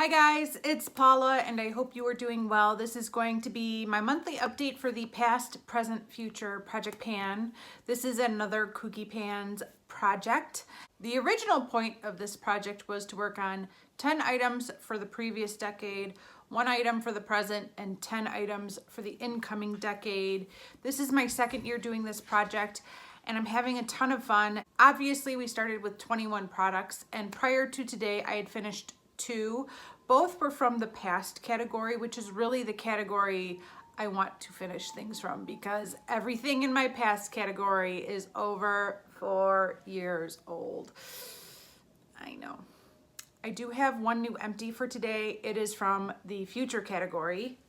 Hi guys, it's Paula and I hope you are doing well. This is going to be my monthly update for the past, present, future Project Pan. This is another Kooky Pans project. The original point of this project was to work on 10 items for the previous decade, 1 item for the present, and 10 items for the incoming decade. This is my second year doing this project and I'm having a ton of fun. Obviously, we started with 21 products and prior to today, I had finished 2. Both were from the past category, which is really the category I want to finish things from because everything in my past category is over 4 years old. I know. I do have 1 new empty for today. It is from the future category.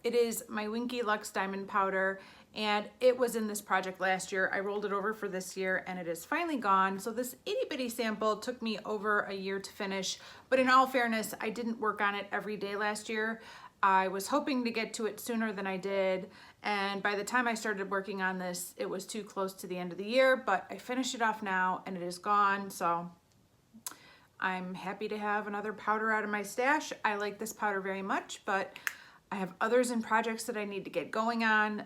It is my Winky Lux Diamond Powder, and it was in this project last year. I rolled it over for this year, and it is finally gone. So this itty bitty sample took me over a year to finish, but in all fairness, I didn't work on it every day last year. I was hoping to get to it sooner than I did, and by the time I started working on this, it was too close to the end of the year, but I finished it off now, and it is gone, so I'm happy to have another powder out of my stash. I like this powder very much, but I have others in projects that I need to get going on.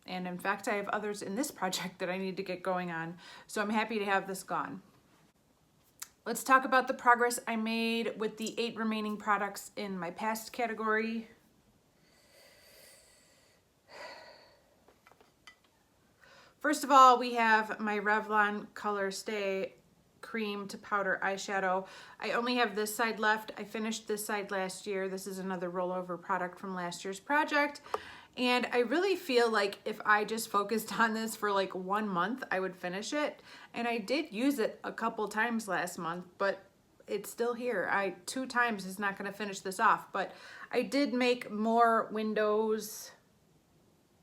And in fact, I have others in this project that I need to get going on. So I'm happy to have this gone. Let's talk about the progress I made with the 8 remaining products in my past category. First of all, we have my Revlon Colorstay cream to powder eyeshadow. I only have this side left. I finished this side last year. This is another rollover product from last year's project. And I really feel like if I just focused on this for like 1 month, I would finish it. And I did use it a couple times last month, but it's still here. 2 times is not going to finish this off, but I did make more windows,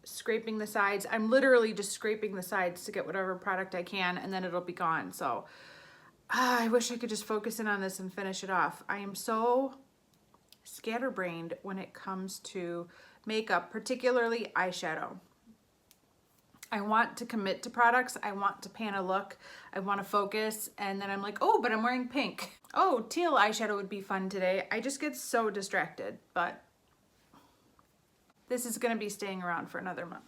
scraping the sides. I'm literally just scraping the sides to get whatever product I can, and then it'll be gone. So I wish I could just focus in on this and finish it off. I am so scatterbrained when it comes to makeup, particularly eyeshadow. I want to commit to products. I want to pan a look. I want to focus. And then I'm like, oh, but I'm wearing pink. Oh, teal eyeshadow would be fun today. I just get so distracted, but this is going to be staying around for another month.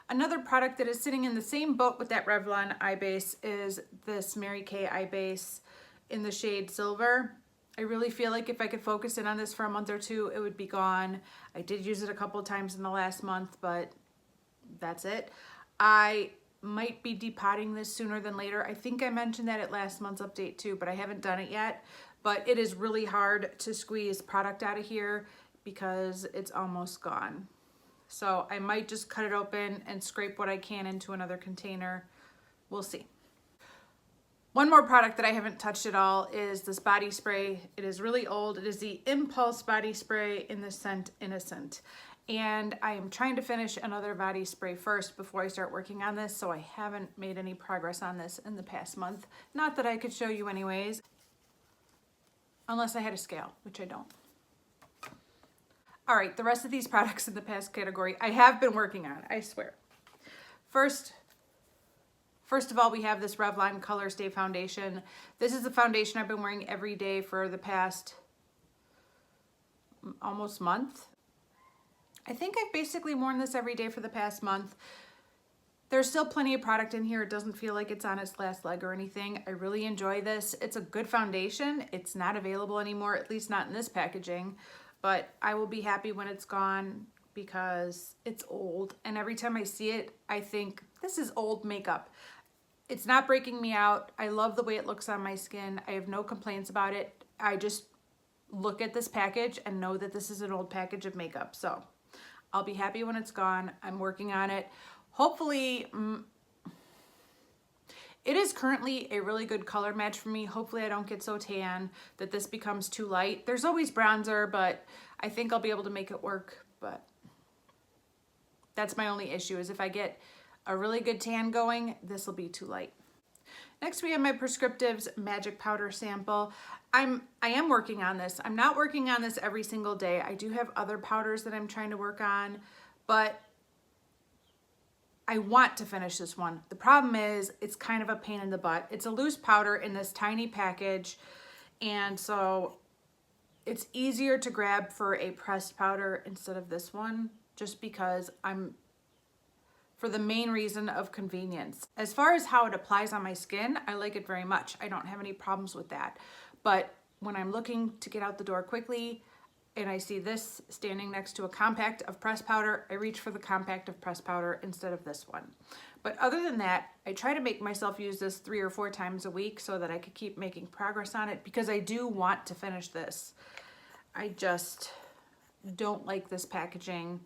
Another product that is sitting in the same boat with that Revlon eye base is this Mary Kay eye base in the shade Silver. I really feel like if I could focus in on this for a month or 2, it would be gone. I did use it a couple of times in the last month, but that's it. I might be depotting this sooner than later. I think I mentioned that at last month's update too, but I haven't done it yet. But it is really hard to squeeze product out of here because it's almost gone. So I might just cut it open and scrape what I can into another container. We'll see. One more product that I haven't touched at all is this body spray. It is really old. It is the Impulse body spray in the scent Innocent. And I am trying to finish another body spray first before I start working on this, so I haven't made any progress on this in the past month. Not that I could show you anyways, unless I had a scale, which I don't. All right, the rest of these products in the past category I have been working on, I swear. First of all, we have this Revlon Colorstay foundation. This is the foundation I've been wearing every day for the past almost month. I think I've basically worn this every day for the past month. There's still plenty of product in here. It doesn't feel like it's on its last leg or anything. I really enjoy this. It's a good foundation. It's not available anymore, at least not in this packaging, but I will be happy when it's gone because it's old. And every time I see it, I think this is old makeup. It's not breaking me out. I love the way it looks on my skin. I have no complaints about it. I just look at this package and know that this is an old package of makeup. So I'll be happy when it's gone. I'm working on it. Hopefully, it is currently a really good color match for me. Hopefully I don't get so tan that this becomes too light. There's always bronzer, but I think I'll be able to make it work. But that's my only issue is if I get a really good tan going, this will be too light. Next we have my Prescriptives Magic Powder sample. I am working on this. I'm not working on this every single day. I do have other powders that I'm trying to work on, but I want to finish this one. The problem is it's kind of a pain in the butt. It's a loose powder in this tiny package. And so it's easier to grab for a pressed powder instead of this one, just because for the main reason of convenience. As far as how it applies on my skin, I like it very much. I don't have any problems with that. But when I'm looking to get out the door quickly and I see this standing next to a compact of pressed powder, I reach for the compact of pressed powder instead of this one. But other than that, I try to make myself use this 3 or 4 times a week so that I could keep making progress on it, because I do want to finish this. I just don't like this packaging.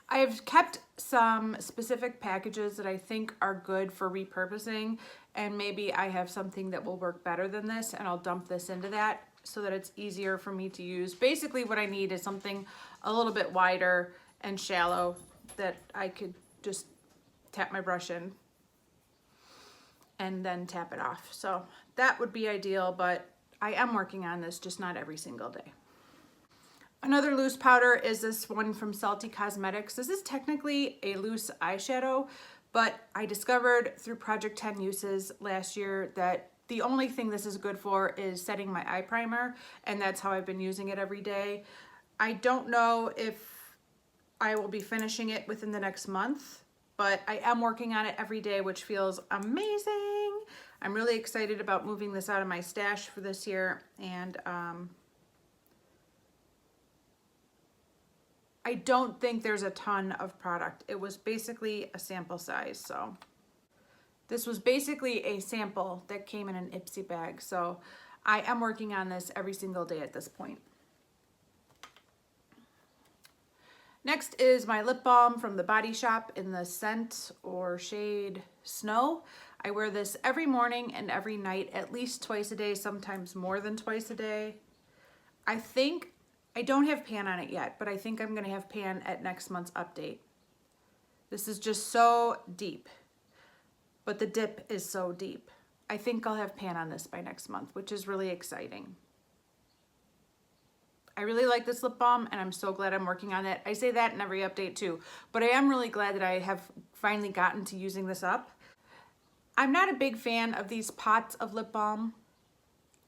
I've kept some specific packages that I think are good for repurposing, and maybe I have something that will work better than this, and I'll dump this into that so that it's easier for me to use. Basically what I need is something a little bit wider and shallow that I could just tap my brush in and then tap it off. So that would be ideal, but I am working on this, just not every single day. Another loose powder is this one from Salty Cosmetics. This is technically a loose eyeshadow, but I discovered through Project 10 uses last year that the only thing this is good for is setting my eye primer, and that's how I've been using it every day. I don't know if I will be finishing it within the next month, but I am working on it every day, which feels amazing. I'm really excited about moving this out of my stash for this year, and I don't think there's a ton of product. It was basically a sample size, so this was basically a sample that came in an Ipsy bag, so I am working on this every single day at this point. Next is my lip balm from the Body Shop in the scent or shade Snow. I wear this every morning and every night, at least twice a day, sometimes more than twice a day. I don't have pan on it yet, but I think I'm gonna have pan at next month's update. This is just so deep, but the dip is so deep. I think I'll have pan on this by next month, which is really exciting. I really like this lip balm, and I'm so glad I'm working on it. I say that in every update too, but I am really glad that I have finally gotten to using this up. I'm not a big fan of these pots of lip balm.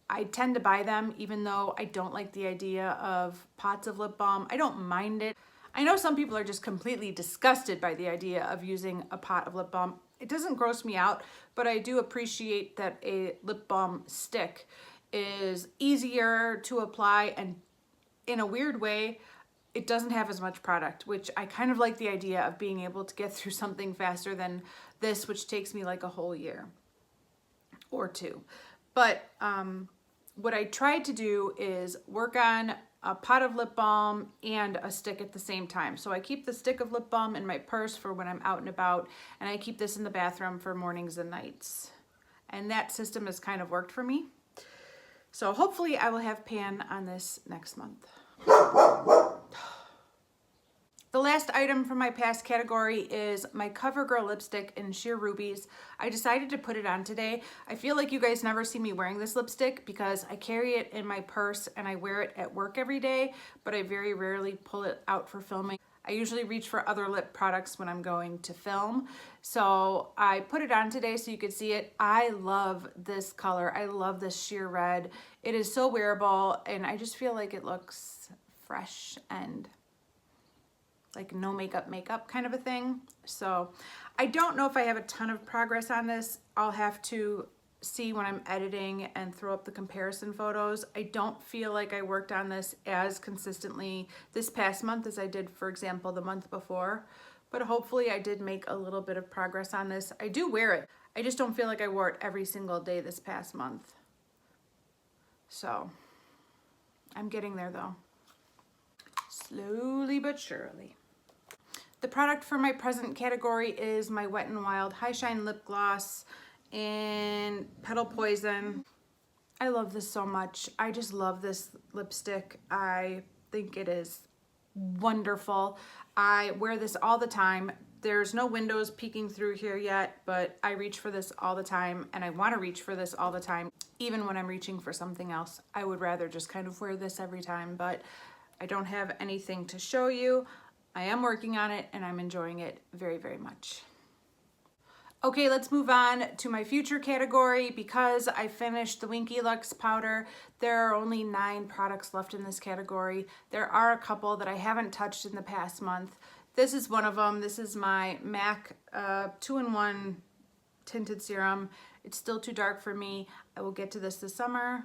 I tend to buy them even though I don't like the idea of pots of lip balm. I don't mind it. I know some people are just completely disgusted by the idea of using a pot of lip balm. It doesn't gross me out, but I do appreciate that a lip balm stick is easier to apply, and in a weird way, it doesn't have as much product, which I kind of like the idea of being able to get through something faster than this, which takes me like a whole year or 2. But what I tried to do is work on a pot of lip balm and a stick at the same time. So I keep the stick of lip balm in my purse for when I'm out and about, and I keep this in the bathroom for mornings and nights. And that system has kind of worked for me. So hopefully I will have pan on this next month. The last item from my past category is my CoverGirl lipstick in Sheer Rubies. I decided to put it on today. I feel like you guys never see me wearing this lipstick because I carry it in my purse and I wear it at work every day, but I very rarely pull it out for filming. I usually reach for other lip products when I'm going to film. So I put it on today so you could see it. I love this color. I love this sheer red. It is so wearable, and I just feel like it looks fresh and like no makeup kind of a thing. So I don't know if I have a ton of progress on this. I'll have to see when I'm editing and throw up the comparison photos. I don't feel like I worked on this as consistently this past month as I did, for example, the month before, but hopefully I did make a little bit of progress on this. I do wear it. I just don't feel like I wore it every single day this past month. So I'm getting there though. Slowly but surely. The product for my present category is my Wet n Wild High Shine Lip Gloss in Petal Poison. I love this so much. I just love this lipstick. I think it is wonderful. I wear this all the time. There's no windows peeking through here yet, but I reach for this all the time, and I want to reach for this all the time, even when I'm reaching for something else. I would rather just kind of wear this every time, but I don't have anything to show you. I am working on it, and I'm enjoying it very, very much. Okay, let's move on to my future category. Because I finished the Winky Lux powder, there are only 9 products left in this category. There are a couple that I haven't touched in the past month. This is one of them. This is my MAC 2-in-1 tinted serum. It's still too dark for me. I will get to this summer.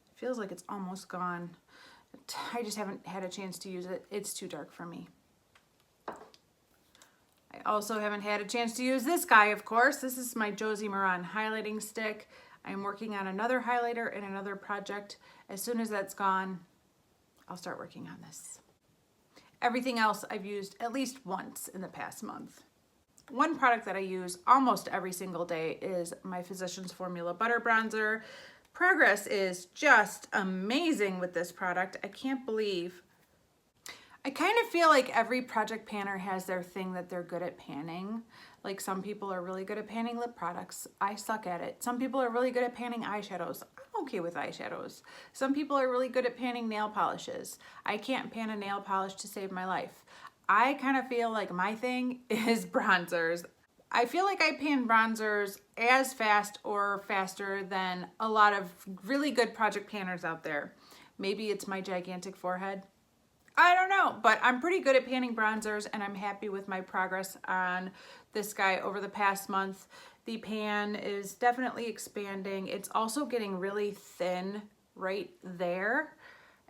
It feels like it's almost gone. I just haven't had a chance to use it. It's too dark for me. I also haven't had a chance to use this guy, of course. This is my Josie Maran highlighting stick. I'm working on another highlighter in another project. As soon as that's gone, I'll start working on this. Everything else I've used at least once in the past month. One product that I use almost every single day is my Physicians Formula Butter Bronzer. Progress is just amazing with this product. I can't believe. I kind of feel like every project panner has their thing that they're good at panning. Like some people are really good at panning lip products. I suck at it. Some people are really good at panning eyeshadows. I'm okay with eyeshadows. Some people are really good at panning nail polishes. I can't pan a nail polish to save my life. I kind of feel like my thing is bronzers. I feel like I pan bronzers as fast or faster than a lot of really good project panners out there. Maybe it's my gigantic forehead. I don't know, but I'm pretty good at panning bronzers, and I'm happy with my progress on this guy over the past month. The pan is definitely expanding. It's also getting really thin right there,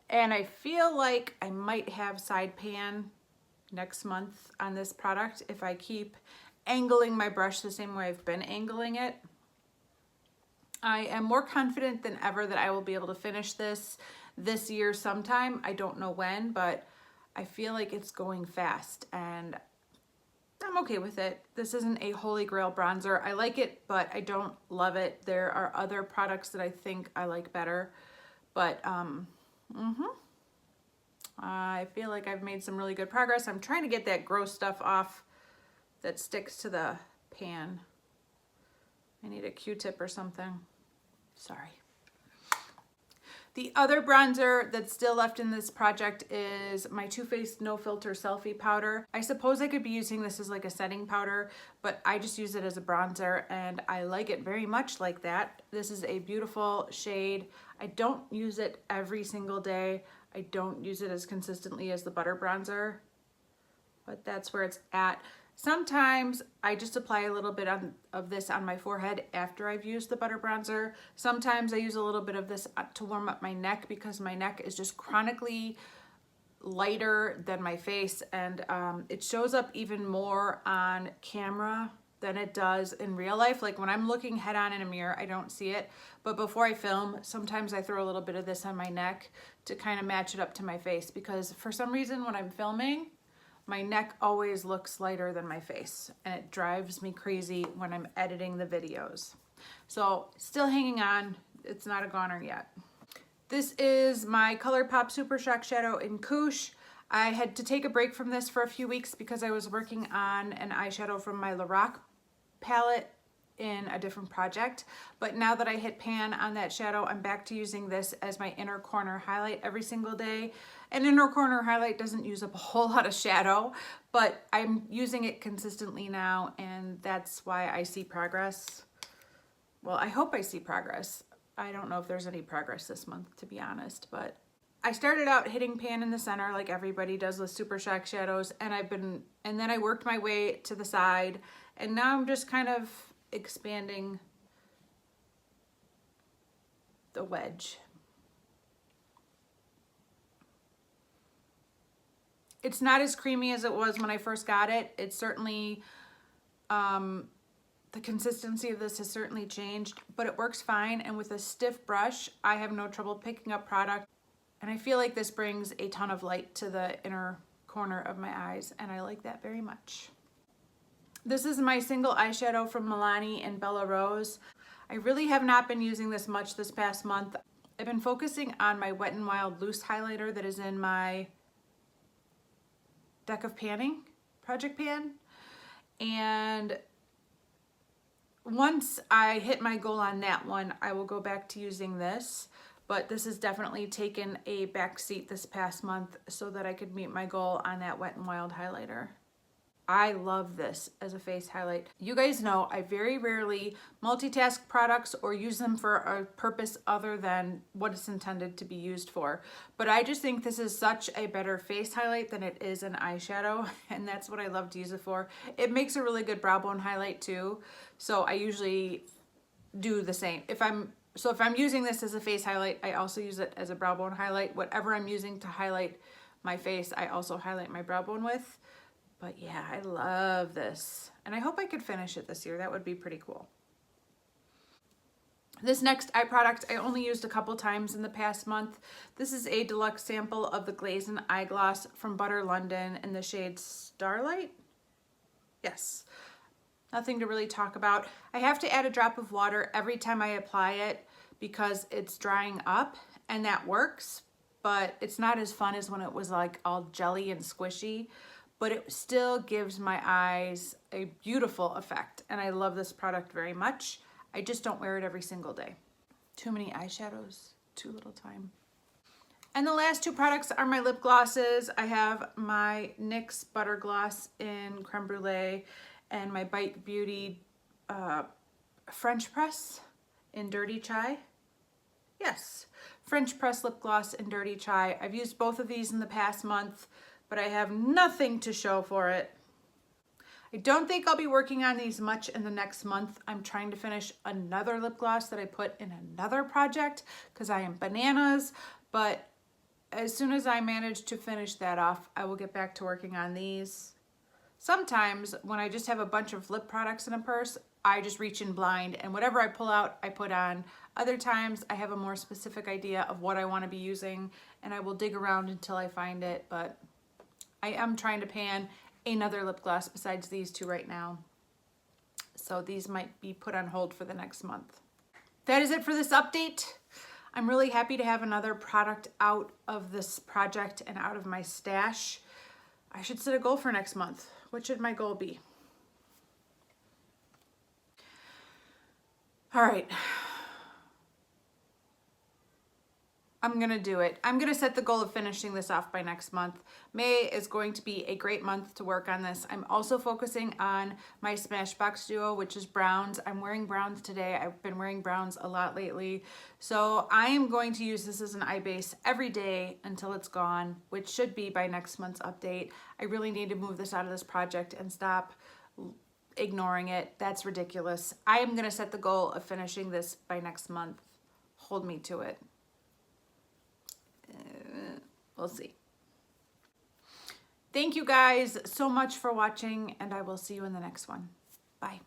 and I feel like I might have side pan next month on this product if I keep angling my brush the same way I've been angling it. I am more confident than ever that I will be able to finish this year sometime. I don't know when, but I feel like it's going fast and I'm okay with it. This isn't a holy grail bronzer. I like it, but I don't love it. There are other products that I think I like better, but I feel like I've made some really good progress. I'm trying to get that gross stuff off that sticks to the pan. I need a Q-tip or something. Sorry. The other bronzer that's still left in this project is my Too Faced No Filter Selfie Powder. I suppose I could be using this as like a setting powder, but I just use it as a bronzer and I like it very much like that. This is a beautiful shade. I don't use it every single day. I don't use it as consistently as the butter bronzer, but that's where it's at. Sometimes I just apply a little bit of this on my forehead after I've used the butter bronzer. Sometimes I use a little bit of this to warm up my neck because my neck is just chronically lighter than my face, and it shows up even more on camera than it does in real life. Like when I'm looking head on in a mirror, I don't see it, but before I film, sometimes I throw a little bit of this on my neck to kind of match it up to my face, because for some reason when I'm filming, my neck always looks lighter than my face, and it drives me crazy when I'm editing the videos. So still hanging on, it's not a goner yet. This is my ColourPop Super Shock Shadow in Couche. I had to take a break from this for a few weeks because I was working on an eyeshadow from my Lorac palette in a different project, but now that I hit pan on that shadow, I'm back to using this as my inner corner highlight every single day. An inner corner highlight doesn't use up a whole lot of shadow, but I'm using it consistently now, and that's why I see progress. Well, I hope I see progress. I don't know if there's any progress this month, to be honest, but I started out hitting pan in the center like everybody does with Super Shock shadows, and then I worked my way to the side, and now I'm just kind of expanding the wedge. It's not as creamy as it was when I first got it. It's certainly, the consistency of this has certainly changed, but it works fine. And with a stiff brush, I have no trouble picking up product. And I feel like this brings a ton of light to the inner corner of my eyes, and I like that very much. This is my single eyeshadow from Milani in Bella Rose. I really have not been using this much this past month. I've been focusing on my Wet n Wild loose highlighter that is in my deck of panning, project pan. And once I hit my goal on that one, I will go back to using this. But this has definitely taken a back seat this past month so that I could meet my goal on that Wet n Wild highlighter. I love this as a face highlight. You guys know I very rarely multitask products or use them for a purpose other than what it's intended to be used for. But I just think this is such a better face highlight than it is an eyeshadow, and that's what I love to use it for. It makes a really good brow bone highlight too, so I usually do the same. If I'm using this as a face highlight, I also use it as a brow bone highlight. Whatever I'm using to highlight my face, I also highlight my brow bone with. But yeah, I love this. And I hope I could finish it this year. That would be pretty cool. This next eye product I only used a couple times in the past month. This is a deluxe sample of the Glaze eye gloss from Butter London in the shade Starlight. Yes. Nothing to really talk about. I have to add a drop of water every time I apply it because it's drying up, and that works, but it's not as fun as when it was like all jelly and squishy. But it still gives my eyes a beautiful effect. And I love this product very much. I just don't wear it every single day. Too many eyeshadows, too little time. And the last two products are my lip glosses. I have my NYX Butter Gloss in Creme Brulee and my Bite Beauty French Press in Dirty Chai. Yes, French Press Lip Gloss in Dirty Chai. I've used both of these in the past month, but I have nothing to show for it. I don't think I'll be working on these much in the next month. I'm trying to finish another lip gloss that I put in another project because I am bananas, but as soon as I manage to finish that off, I will get back to working on these. Sometimes when I just have a bunch of lip products in a purse, I just reach in blind and whatever I pull out, I put on. Other times I have a more specific idea of what I want to be using and I will dig around until I find it, but I am trying to pan another lip gloss besides these two right now. So these might be put on hold for the next month. That is it for this update. I'm really happy to have another product out of this project and out of my stash. I should set a goal for next month. What should my goal be? All right. I'm gonna do it. I'm gonna set the goal of finishing this off by next month. May is going to be a great month to work on this. I'm also focusing on my Smashbox Duo, which is browns. I'm wearing browns today. I've been wearing browns a lot lately. So I am going to use this as an eye base every day until it's gone, which should be by next month's update. I really need to move this out of this project and stop ignoring it. That's ridiculous. I am gonna set the goal of finishing this by next month. Hold me to it. We'll see. Thank you guys so much for watching, and I will see you in the next one. Bye.